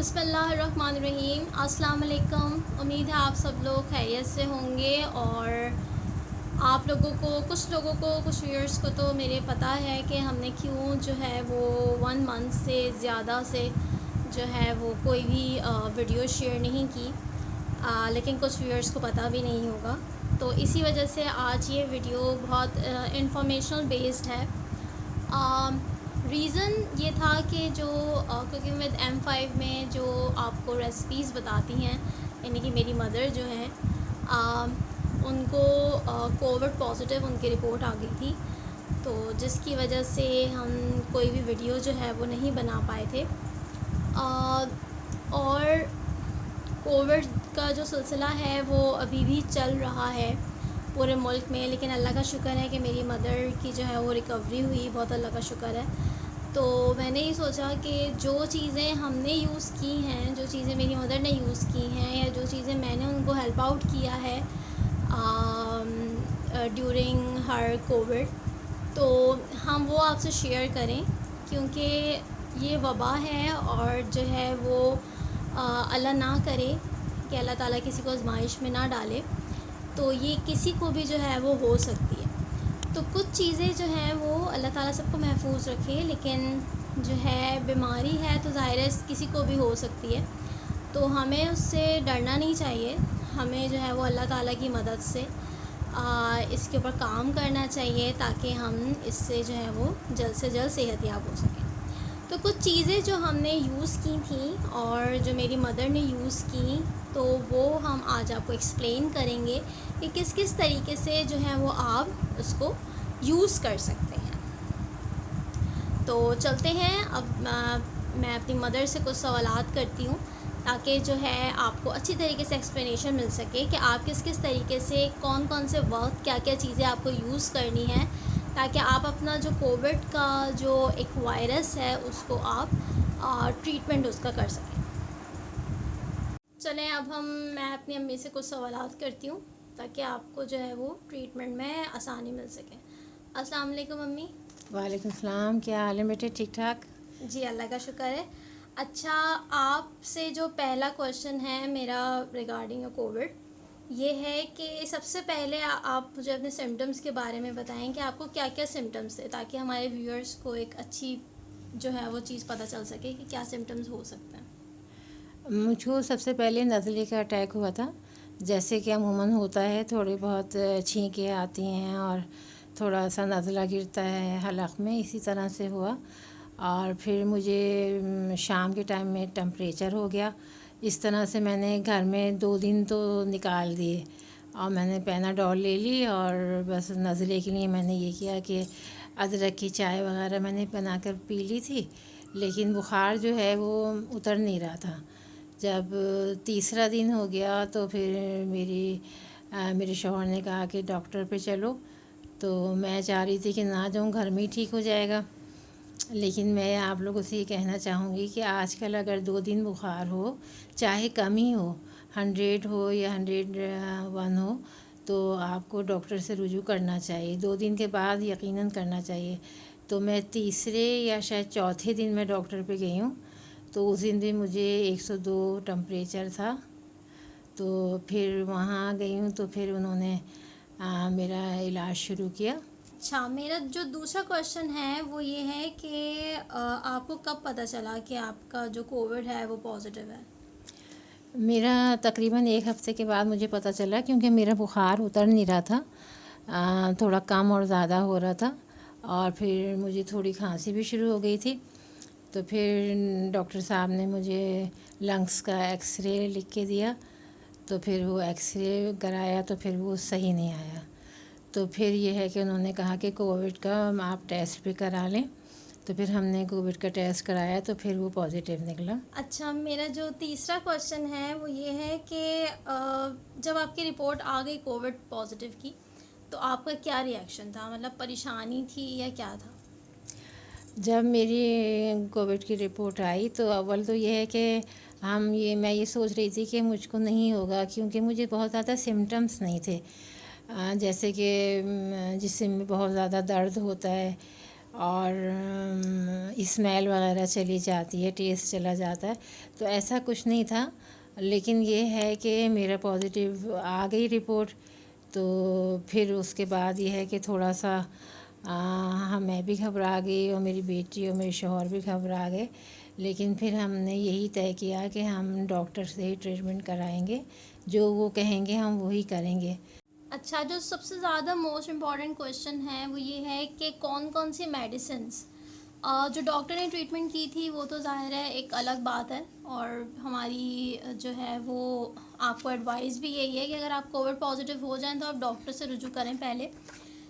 बिस्मिल्लाहिर्रहमानिर्रहीम। अस्सलाम वालेकुम। उम्मीद है आप सब लोग खैरियत से होंगे और आप लोगों को कुछ व्यूअर्स को तो मेरे पता है कि हमने क्यों जो है वो 1 मंथ से ज़्यादा से जो है वो कोई भी वीडियो शेयर नहीं की, लेकिन कुछ व्यूअर्स को पता भी नहीं होगा। तो इसी वजह से आज ये वीडियो बहुत इंफॉर्मेशनल बेस्ड है। रीज़न ये था कि जो कुकिंग विद M5 में जो आपको रेसिपीज़ बताती हैं, यानी कि मेरी मदर जो हैं, उनको कोविड पॉजिटिव उनकी रिपोर्ट आ गई थी, तो जिसकी वजह से हम कोई भी वीडियो जो है वो नहीं बना पाए थे। और कोविड का जो सिलसिला है वो अभी भी चल रहा है पूरे मुल्क में, लेकिन अल्लाह का शुक्र है कि मेरी मदर की जो है वो रिकवरी हुई, बहुत अल्लाह का शुक्र है। तो मैंने ये सोचा कि जो चीज़ें हमने यूज़ की हैं, जो चीज़ें मेरी मदर ने यूज़ की हैं, या जो चीज़ें मैंने उनको हेल्प आउट किया है ड्यूरिंग हर कोविड, तो हम वो आपसे शेयर करें, क्योंकि ये वबा है और जो है वो अल्लाह ना करे कि अल्लाह ताला किसी को आज़माइश में ना डाले, तो ये किसी को भी जो है वो हो सकती है। तो कुछ चीज़ें जो हैं वो अल्लाह ताला सबको महफूज रखे, लेकिन जो है बीमारी है तो ज़ाहिर है किसी को भी हो सकती है, तो हमें उससे डरना नहीं चाहिए। हमें जो है वो अल्लाह ताला की मदद से इसके ऊपर काम करना चाहिए, ताकि हम इससे जो है वो जल्द से जल्द सेहतयाब हो सकें। तो कुछ चीज़ें जो हमने यूज़ की थी और जो मेरी मदर ने यूज़ की, तो वो हम आज आपको एक्सप्लेन करेंगे कि किस किस तरीके से जो है वो आप उसको यूज़ कर सकते हैं। तो चलते हैं, अब मैं अपनी मदर से कुछ सवालात करती हूँ, ताकि जो है आपको अच्छी तरीके से एक्सप्लेनेशन मिल सके कि आप किस किस तरीके से कौन कौन से वक्त क्या क्या चीज़ें आपको यूज़ करनी है, ताकि आप अपना जो कोविड का जो एक वायरस है उसको आप ट्रीटमेंट उसका कर सकें। चलें, अब मैं अपनी अम्मी से कुछ सवालात करती हूँ, ताकि आपको जो है वो ट्रीटमेंट में आसानी मिल सके। अस्सलाम वालेकुम अम्मी। वालेकुम सलाम। क्या हाल है बेटे? ठीक ठाक। जी अल्लाह का शुक्र है। अच्छा, आपसे जो पहला क्वेश्चन है मेरा रिगार्डिंग कोविड, ये है कि सबसे पहले आप मुझे अपने सिम्टम्स के बारे में बताएं कि आपको क्या क्या सिम्टम्स थे, ताकि हमारे व्यूअर्स को एक अच्छी जो है वो चीज़ पता चल सके कि क्या सिम्टम्स हो सकते हैं। मुझको सबसे पहले नज़ले का अटैक हुआ था, जैसे कि अमूमन होता है, थोड़ी बहुत छींकें आती हैं और थोड़ा सा नज़ला गिरता है हलक में, इसी तरह से हुआ। और फिर मुझे शाम के टाइम में टेम्परेचर हो गया। इस तरह से मैंने घर में 2 दिन तो निकाल दिए और मैंने पैनाडोल ले ली, और बस नज़ले के लिए मैंने ये किया कि अदरक की चाय वगैरह मैंने बनाकर पी ली थी, लेकिन बुखार जो है वो उतर नहीं रहा था। जब तीसरा दिन हो गया तो फिर मेरे शौहर ने कहा कि डॉक्टर पे चलो, तो मैं चाह रही थी कि ना जाऊँ, घर में ही ठीक हो जाएगा। लेकिन मैं आप लोगों से ये कहना चाहूँगी कि आजकल अगर 2 दिन बुखार हो, चाहे कम ही हो, 100 हो या 101 हो, तो आपको डॉक्टर से रुजू करना चाहिए। 2 दिन के बाद यकीनन करना चाहिए। तो मैं तीसरे या शायद चौथे दिन मैं डॉक्टर पे गई हूँ, तो उस दिन भी मुझे 102 टेम्परेचर था। तो फिर वहाँ गई हूँ, तो फिर उन्होंने मेरा इलाज शुरू किया। अच्छा, मेरा जो दूसरा क्वेश्चन है वो ये है कि आपको कब पता चला कि आपका जो कोविड है वो पॉजिटिव है? मेरा तकरीबन 1 हफ़्ते के बाद मुझे पता चला, क्योंकि मेरा बुखार उतर नहीं रहा था, थोड़ा कम और ज़्यादा हो रहा था, और फिर मुझे थोड़ी खांसी भी शुरू हो गई थी। तो फिर डॉक्टर साहब ने मुझे लंग्स का एक्सरे लिख के दिया, तो फिर वो एक्सरे कराया तो फिर वो सही नहीं आया। तो फिर ये है कि उन्होंने कहा कि कोविड का आप टेस्ट भी करा लें, तो फिर हमने कोविड का टेस्ट कराया तो फिर वो पॉजिटिव निकला। अच्छा, मेरा जो तीसरा क्वेश्चन है वो ये है कि जब आपकी रिपोर्ट आ गई कोविड पॉजिटिव की, तो आपका क्या रिएक्शन था? मतलब परेशानी थी या क्या था? जब मेरी कोविड की रिपोर्ट आई तो अव्वल तो ये है कि मैं ये सोच रही थी कि मुझको नहीं होगा, क्योंकि मुझे बहुत ज़्यादा सिम्टम्स नहीं थे। जैसे कि जिस्म में बहुत ज़्यादा दर्द होता है, और स्मेल वगैरह चली जाती है, टेस्ट चला जाता है। तो ऐसा कुछ नहीं था, लेकिन ये है कि मेरा पॉजिटिव आ गई रिपोर्ट। तो फिर उसके बाद ये है कि थोड़ा सा मैं भी घबरा गई और मेरी बेटी और मेरे शौहर भी घबरा गए। लेकिन फिर हमने यही तय किया कि हम डॉक्टर से ही ट्रीटमेंट कराएंगे, जो वो कहेंगे हम वही करेंगे। अच्छा, जो सबसे ज़्यादा मोस्ट इम्पॉर्टेंट क्वेश्चन है वो ये है कि कौन कौन सी मेडिसिन्स, जो डॉक्टर ने ट्रीटमेंट की थी वो तो ज़ाहिर है एक अलग बात है, और हमारी जो है वो आपको एडवाइस भी यही है कि अगर आप कोविड पॉजिटिव हो जाएं तो आप डॉक्टर से रुजू करें पहले।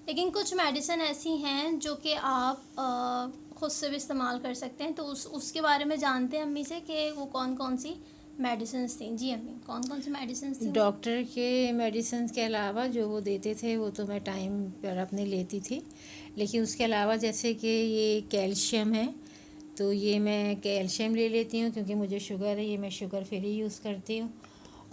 लेकिन कुछ मेडिसिन ऐसी हैं जो कि आप ख़ुद से भी इस्तेमाल कर सकते हैं, तो उसके बारे में जानते हैं अम्मी से कि वो कौन कौन सी मेडिसिन थी। जी अम्मी, कौन कौन सी मेडिसिन थी? डॉक्टर के मेडिसिन के अलावा जो वो देते थे वो तो मैं टाइम पर अपने लेती थी, लेकिन उसके अलावा जैसे कि ये कैल्शियम है, तो ये मैं कैल्शियम ले लेती हूँ क्योंकि मुझे शुगर है, ये मैं शुगर फ्री यूज़ करती हूँ।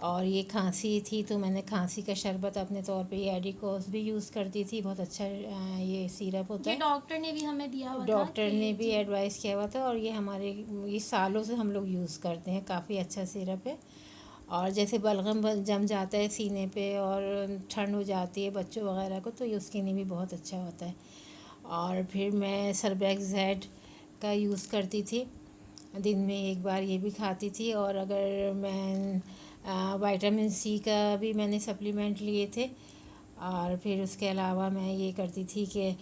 और ये खांसी थी तो मैंने खांसी का शरबत अपने तौर पे ये एडिकोस भी यूज़ करती थी, बहुत अच्छा ये सिरप होता ये है। डॉक्टर ने भी हमें दिया हुआ था डॉक्टर ने भी जी। एडवाइस किया हुआ था, और ये हमारे ये सालों से हम लोग यूज़ करते हैं, काफ़ी अच्छा सिरप है। और जैसे बलगम जम जाता है सीने पे और ठंड हो जाती है बच्चों वगैरह को, तो ये उसके लिए भी बहुत अच्छा होता है। और फिर मैं सर्बेक्सेड का यूज़ करती थी, दिन में एक बार ये भी खाती थी। और अगर मैं विटामिन सी का भी मैंने सप्लीमेंट लिए थे। और फिर उसके अलावा मैं ये करती थी कि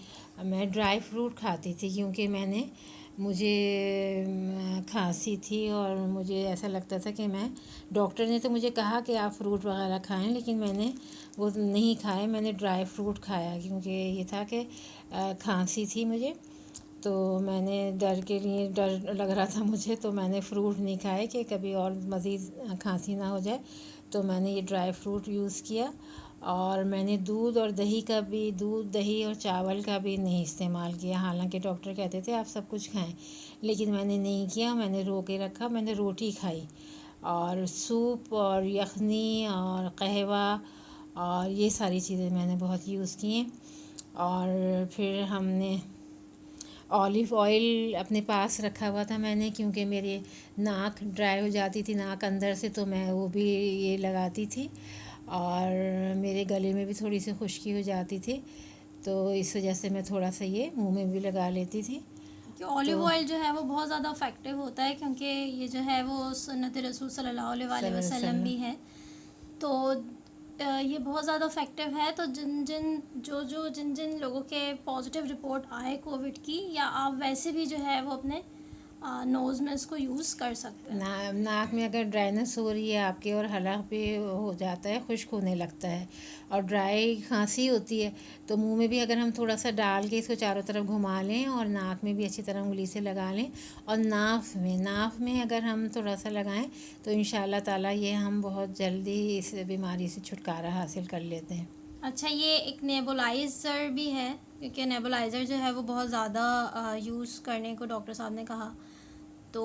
मैं ड्राई फ्रूट खाती थी, क्योंकि मुझे खांसी थी और मुझे ऐसा लगता था कि डॉक्टर ने तो मुझे कहा कि आप फ्रूट वगैरह खाएं, लेकिन मैंने वो नहीं खाए, मैंने ड्राई फ्रूट खाया क्योंकि ये था कि खांसी थी मुझे। तो मैंने डर लग रहा था मुझे, तो मैंने फ्रूट नहीं खाए कि कभी और मज़ीद खांसी ना हो जाए। तो मैंने ये ड्राई फ्रूट यूज़ किया। और मैंने दूध और दही का भी, दूध दही और चावल का भी नहीं इस्तेमाल किया, हालांकि डॉक्टर कहते थे आप सब कुछ खाएं, लेकिन मैंने नहीं किया, मैंने रोके रखा। मैंने रोटी खाई और सूप और यखनी और कहवा और ये सारी चीज़ें मैंने बहुत यूज़ की हैं। और फिर हमने ऑलिव ऑयल अपने पास रखा हुआ था मैंने, क्योंकि मेरे नाक ड्राई हो जाती थी नाक अंदर से, तो मैं वो भी ये लगाती थी। और मेरे गले में भी थोड़ी सी खुश्की हो जाती थी, तो इस वजह से मैं थोड़ा सा ये मुंह में भी लगा लेती थी। कि ऑलिव तो ऑयल जो है वो बहुत ज़्यादा इफ़ेक्टिव होता है, क्योंकि ये जो है वो सुन्नत रसूल सल्लल्लाहु अलैहि वसल्लम भी है। तो ये बहुत ज़्यादा इफ़ेक्टिव है। तो जिन जिन लोगों के पॉजिटिव रिपोर्ट आए कोविड की, या आप वैसे भी जो है वो अपने नोज़ में इसको यूज़ कर सकते हैं। नाक में अगर ड्राइनेस हो रही है आपके और हलक पे हो जाता है, खुश्क होने लगता है और ड्राई खांसी होती है, तो मुंह में भी अगर हम थोड़ा सा डाल के इसको चारों तरफ घुमा लें और नाक में भी अच्छी तरह उंगली से लगा लें, और नाफ में अगर हम थोड़ा सा लगाएं, तो इंशाल्लाह ताला ये हम बहुत जल्दी इस बीमारी से छुटकारा हासिल कर लेते हैं। अच्छा, ये एक नेबुलाइज़र भी है, क्योंकि नेबुलाइज़र जो है वो बहुत ज़्यादा यूज़ करने को डॉक्टर साहब ने कहा। तो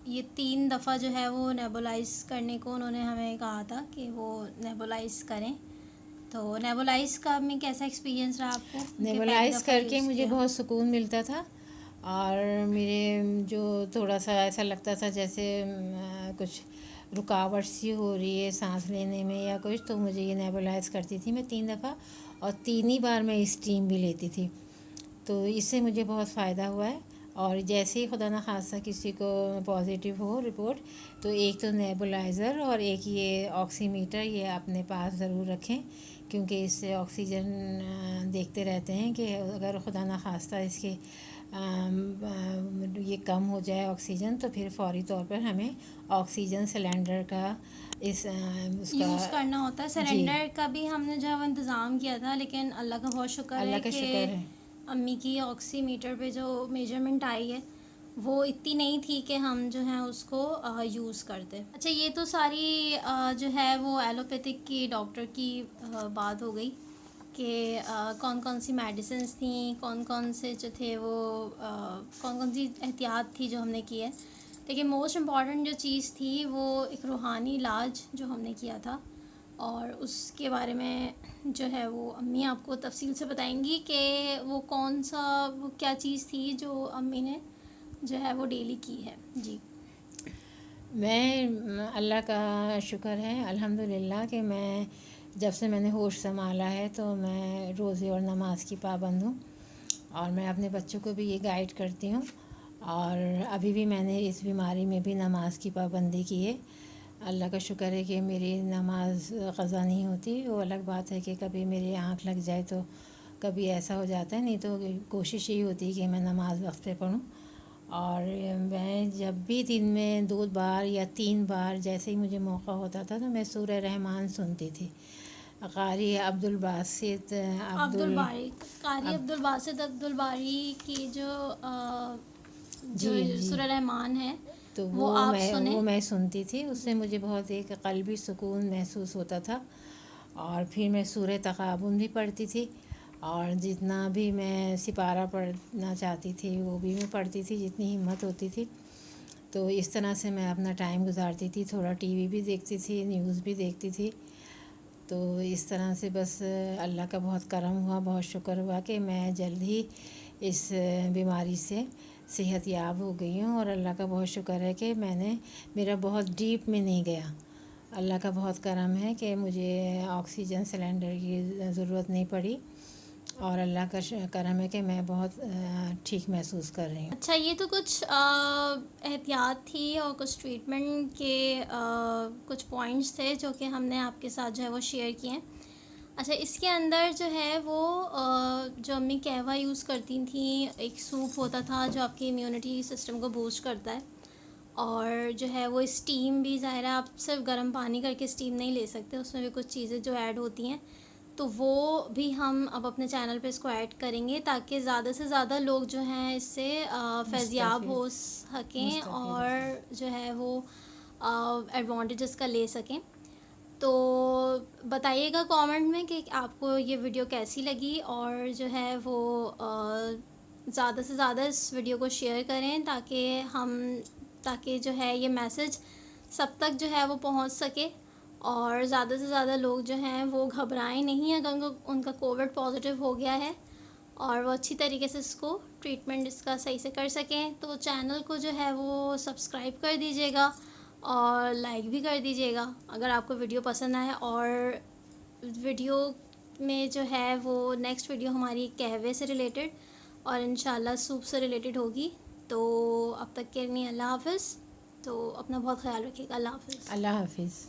ये 3 दफ़ा जो है वो नेबुलाइज़ करने को उन्होंने हमें कहा था कि वो नेबुलाइज़ करें। तो नेबुलाइज़ का में कैसा एक्सपीरियंस रहा आपको? कि पहली नेबुलाइज दफ़ा करके यूज़ मुझे किया। बहुत सुकून मिलता था। और मेरे जो थोड़ा सा ऐसा लगता था जैसे कुछ रुकावट सी हो रही है सांस लेने में या कुछ, तो मुझे ये नेबुलाइज करती थी मैं 3 दफ़ा, और 3 ही बार मैं स्टीम भी लेती थी। तो इससे मुझे बहुत फ़ायदा हुआ है। और जैसे ही खुदा न खास्ता किसी को पॉजिटिव हो रिपोर्ट, तो एक तो नेबुलाइज़र और एक ये ऑक्सीमीटर ये अपने पास ज़रूर रखें, क्योंकि इससे ऑक्सीजन देखते रहते हैं कि अगर खुदा न खास्ता इसके ये कम हो जाए ऑक्सीजन, तो फिर फौरी तौर पर हमें ऑक्सीजन सिलेंडर का उसका यूज़ करना होता है। जी, सिलेंडर का भी हमने जो है वो इंतज़ाम किया था, लेकिन अल्लाह का बहुत शुक्र अल्लाह है का कि शुक्र है। अम्मी की ऑक्सीमीटर पे जो मेजरमेंट आई है वो इतनी नहीं थी कि हम जो है उसको यूज़ करते। अच्छा, ये तो सारी जो है वो एलोपैथिक की डॉक्टर की बात हो गई कि कौन कौन सी मेडिसिन्स थी, कौन कौन से जो थे वो कौन कौन सी एहतियात थी जो हमने की है। लेकिन मोस्ट इम्पॉर्टेंट जो चीज़ थी वो एक रूहानी इलाज जो हमने किया था, और उसके बारे में जो है वो अम्मी आपको तफसील से बताएंगी कि वो कौन सा, वो क्या चीज़ थी जो अम्मी ने जो है वो डेली की है। जी। मैं अल्लाह का शुक्र है अल्हम्दुलिल्लाह कि मैं जब से मैंने होश संभाला है तो मैं रोज़े और नमाज की पाबंद हूँ और मैं अपने बच्चों को भी ये गाइड करती हूँ। और अभी भी मैंने इस बीमारी में भी नमाज की पाबंदी की है। अल्लाह का शुक्र है कि मेरी नमाज क़ज़ा नहीं होती। वो अलग बात है कि कभी मेरी आँख लग जाए तो कभी ऐसा हो जाता है, नहीं तो कोशिश यही होती है कि मैं नमाज़ वक्त पे पढूँ। और मैं जब भी दिन में 2 बार या 3 बार जैसे ही मुझे मौका होता था तो मैं सूरह रहमान सुनती थी। क़ारी अब्दुल बासित अब्दुल अब्दुल बारी, कारी अब अब्दुल बासित अब्दुल बारी की जी जो जी, सूरह रहमान है तो वो आप सुने। वो मैं सुनती थी। उससे जी। मुझे बहुत एक क़ल्बी सुकून महसूस होता था। और फिर मैं सूरह तग़ाबुन भी पढ़ती थी और जितना भी मैं सिपारा पढ़ना चाहती थी वो भी मैं पढ़ती थी जितनी हिम्मत होती थी। तो इस तरह से मैं अपना टाइम गुजारती थी। थोड़ा टीवी भी देखती थी, न्यूज़ भी देखती थी। तो इस तरह से बस अल्लाह का बहुत करम हुआ, बहुत शुक्र हुआ कि मैं जल्द ही इस बीमारी से सेहतयाब हो गई हूँ। और अल्लाह का बहुत शुक्र है कि मेरा बहुत डीप में नहीं गया। अल्लाह का बहुत करम है कि मुझे ऑक्सीजन सिलेंडर की ज़रूरत नहीं पड़ी। और अल्लाह का करम है कि मैं बहुत ठीक महसूस कर रही हूँ। अच्छा, ये तो कुछ एहतियात थी और कुछ ट्रीटमेंट के कुछ पॉइंट्स थे जो कि हमने आपके साथ जो है वो शेयर किए हैं। अच्छा, इसके अंदर जो है वो जो अम्मी कहवा यूज़ करती थी, एक सूप होता था जो आपकी इम्यूनिटी सिस्टम को बूस्ट करता है। और जो है वो स्टीम भी, ज़ाहिर है आप सिर्फ गर्म पानी करके स्टीम नहीं ले सकते, उसमें भी कुछ चीज़ें जो ऐड होती हैं। तो वो भी हम अब अपने चैनल पे इसको ऐड करेंगे ताकि ज़्यादा से ज़्यादा लोग जो हैं इससे फैज़याब हो सकें मुस्तफ़ीद हो सके। और जो है वो एडवांटेजेस का ले सकें। तो बताइएगा कमेंट में कि आपको ये वीडियो कैसी लगी, और जो है वो ज़्यादा से ज़्यादा इस वीडियो को शेयर करें ताकि जो है ये मैसेज सब तक जो है वो पहुंच सके और ज़्यादा से ज़्यादा लोग जो हैं वो घबराएं नहीं अगर उनका कोविड पॉजिटिव हो गया है, और वो अच्छी तरीके से इसको ट्रीटमेंट इसका सही से कर सकें। तो चैनल को जो है वो सब्सक्राइब कर दीजिएगा और लाइक भी कर दीजिएगा अगर आपको वीडियो पसंद आए। और वीडियो में जो है वो नेक्स्ट वीडियो हमारी कहवे से रिलेटेड और इंशाल्लाह सूप से रिलेटेड होगी। तो अब तक के लिए अल्लाह हाफ़िज़। तो अपना बहुत ख्याल रखिएगा। अल्लाह हाफ़िज़। अल्लाह हाफिज़।